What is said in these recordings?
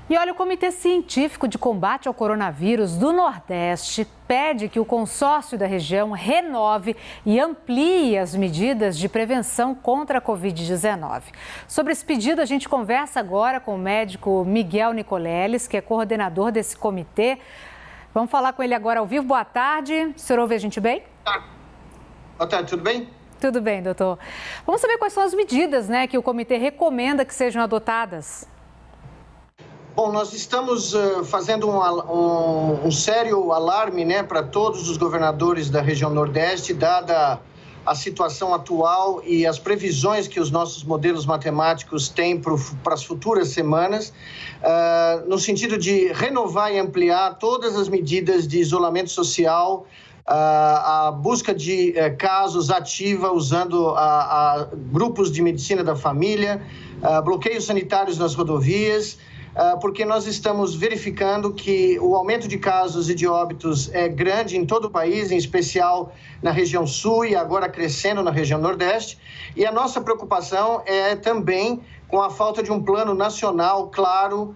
E olha, o Comitê Científico de Combate ao Coronavírus do Nordeste pede que o consórcio da região renove e amplie as medidas de prevenção contra a Covid-19. Sobre esse pedido, a gente conversa agora com o médico Miguel Nicoleles, que é coordenador desse comitê. Vamos falar com ele agora ao vivo. Boa tarde. O senhor ouve a gente bem? Boa tarde, tudo bem? Tudo bem, doutor. Vamos saber quais são as medidas, que o comitê recomenda que sejam adotadas. Bom, nós estamos fazendo um sério alarme, para todos os governadores da região Nordeste, dada a situação atual e as previsões que os nossos modelos matemáticos têm para as futuras semanas, no sentido de renovar e ampliar todas as medidas de isolamento social, a busca de casos ativa usando grupos de medicina da família, bloqueios sanitários nas rodovias, porque nós estamos verificando que o aumento de casos e de óbitos é grande em todo o país, em especial na região sul e agora crescendo na região nordeste. E a nossa preocupação é também com a falta de um plano nacional claro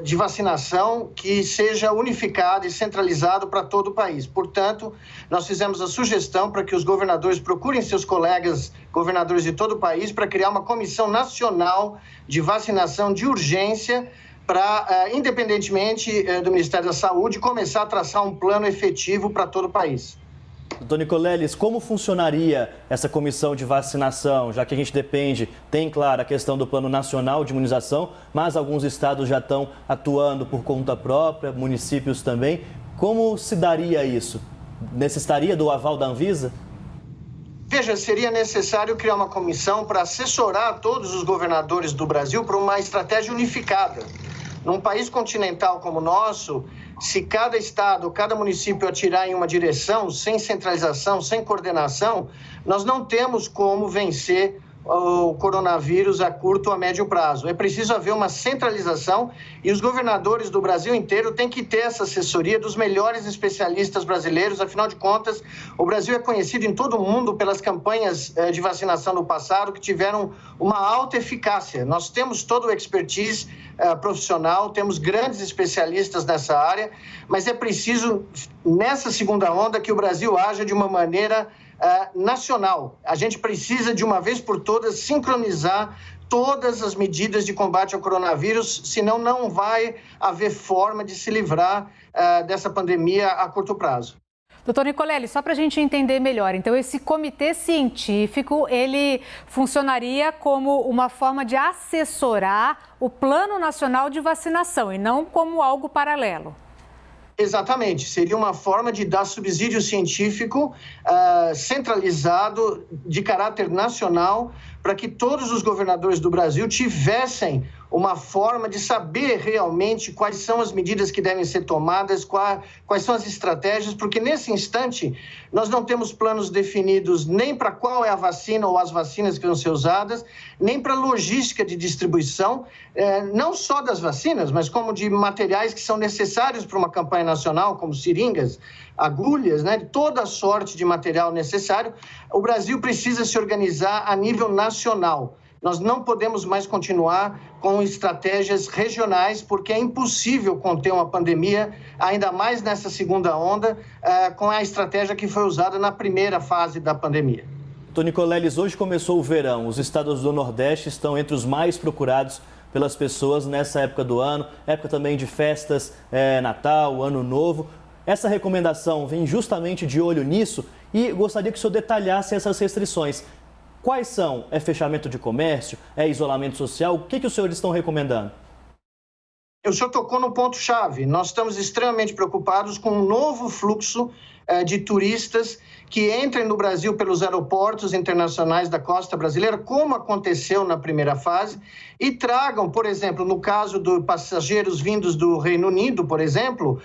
de vacinação que seja unificado e centralizado para todo o país. Portanto, nós fizemos a sugestão para que os governadores procurem seus colegas governadores de todo o país para criar uma comissão nacional de vacinação de urgência para, independentemente do Ministério da Saúde, começar a traçar um plano efetivo para todo o país. Doutor Nicoleles, como funcionaria essa comissão de vacinação, já que a gente tem, claro, a questão do Plano Nacional de Imunização, mas alguns estados já estão atuando por conta própria, municípios também. Como se daria isso? Necessitaria do aval da Anvisa? Veja, seria necessário criar uma comissão para assessorar todos os governadores do Brasil para uma estratégia unificada. Num país continental como o nosso, se cada estado, cada município atirar em uma direção, sem centralização, sem coordenação, nós não temos como vencer o coronavírus a curto ou a médio prazo. É preciso haver uma centralização e os governadores do Brasil inteiro têm que ter essa assessoria dos melhores especialistas brasileiros. Afinal de contas, o Brasil é conhecido em todo o mundo pelas campanhas de vacinação do passado que tiveram uma alta eficácia. Nós temos todo o expertise profissional, temos grandes especialistas nessa área, mas é preciso, nessa segunda onda, que o Brasil haja de uma maneira nacional. A gente precisa, de uma vez por todas, sincronizar todas as medidas de combate ao coronavírus, senão não vai haver forma de se livrar dessa pandemia a curto prazo. Doutor Nicoleles, só para a gente entender melhor, então esse comitê científico, ele funcionaria como uma forma de assessorar o Plano Nacional de Vacinação e não como algo paralelo? Exatamente, seria uma forma de dar subsídio científico centralizado de caráter nacional para que todos os governadores do Brasil tivessem uma forma de saber realmente quais são as medidas que devem ser tomadas, quais são as estratégias, porque nesse instante nós não temos planos definidos nem para qual é a vacina ou as vacinas que vão ser usadas, nem para a logística de distribuição, não só das vacinas, mas como de materiais que são necessários para uma campanha nacional, como seringas, agulhas, toda a sorte de material necessário. O Brasil precisa se organizar a nível nacional. Nós não podemos mais continuar com estratégias regionais, porque é impossível conter uma pandemia, ainda mais nessa segunda onda, com a estratégia que foi usada na primeira fase da pandemia. Doutor Nicoleles, hoje começou o verão. Os estados do Nordeste estão entre os mais procurados pelas pessoas nessa época do ano, época também de festas, Natal, Ano Novo. Essa recomendação vem justamente de olho nisso e gostaria que o senhor detalhasse essas restrições. Quais são? É fechamento de comércio? É isolamento social? O que os senhores estão recomendando? O senhor tocou no ponto-chave. Nós estamos extremamente preocupados com um novo fluxo de turistas que entrem no Brasil pelos aeroportos internacionais da costa brasileira, como aconteceu na primeira fase, e tragam, por exemplo, no caso dos passageiros vindos do Reino Unido, por exemplo,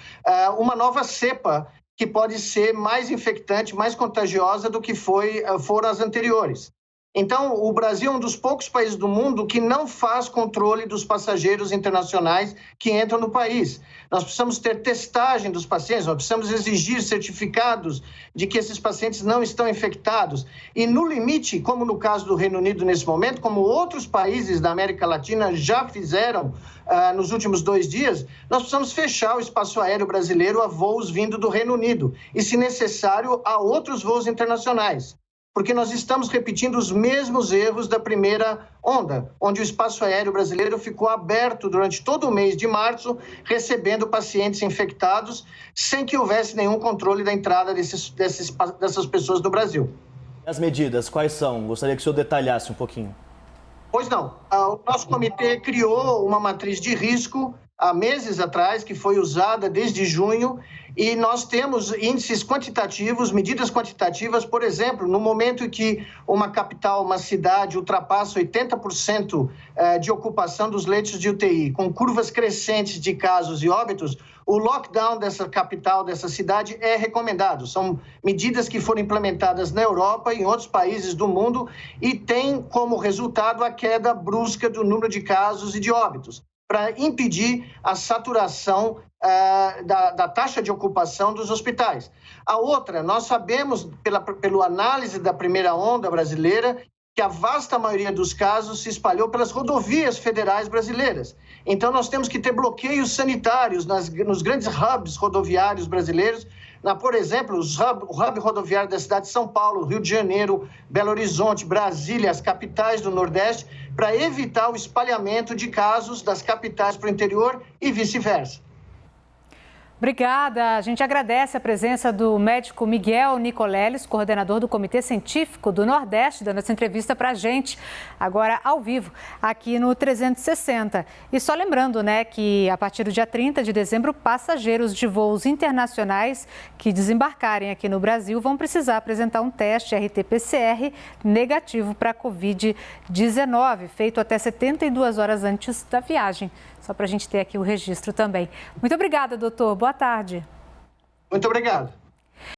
uma nova cepa que pode ser mais infectante, mais contagiosa do que foram as anteriores. Então, o Brasil é um dos poucos países do mundo que não faz controle dos passageiros internacionais que entram no país. Nós precisamos ter testagem dos pacientes, nós precisamos exigir certificados de que esses pacientes não estão infectados. E, no limite, como no caso do Reino Unido nesse momento, como outros países da América Latina já fizeram nos últimos 2 dias, nós precisamos fechar o espaço aéreo brasileiro a voos vindo do Reino Unido e, se necessário, a outros voos internacionais. Porque nós estamos repetindo os mesmos erros da primeira onda, onde o espaço aéreo brasileiro ficou aberto durante todo o mês de março, recebendo pacientes infectados, sem que houvesse nenhum controle da entrada dessas pessoas no Brasil. As medidas, quais são? Gostaria que o senhor detalhasse um pouquinho. Pois não. O nosso comitê criou uma matriz de risco há meses atrás, que foi usada desde junho, e nós temos índices quantitativos, medidas quantitativas, por exemplo, no momento em que uma capital, uma cidade ultrapassa 80% de ocupação dos leitos de UTI, com curvas crescentes de casos e óbitos, o lockdown dessa capital, dessa cidade, é recomendado. São medidas que foram implementadas na Europa e em outros países do mundo e tem como resultado a queda brusca do número de casos e de óbitos, para impedir a saturação da taxa de ocupação dos hospitais. A outra, nós sabemos, pela análise da primeira onda brasileira, que a vasta maioria dos casos se espalhou pelas rodovias federais brasileiras. Então, nós temos que ter bloqueios sanitários nos grandes hubs rodoviários brasileiros, por exemplo, o hub rodoviário da cidade de São Paulo, Rio de Janeiro, Belo Horizonte, Brasília, as capitais do Nordeste, para evitar o espalhamento de casos das capitais para o interior e vice-versa. Obrigada. A gente agradece a presença do médico Miguel Nicoleles, coordenador do Comitê Científico do Nordeste, dando essa entrevista para a gente, agora ao vivo, aqui no 360. E só lembrando, que a partir do dia 30 de dezembro, passageiros de voos internacionais que desembarcarem aqui no Brasil vão precisar apresentar um teste RT-PCR negativo para a Covid-19, feito até 72 horas antes da viagem. Só para a gente ter aqui o registro também. Muito obrigada, doutor. Boa tarde. Muito obrigado.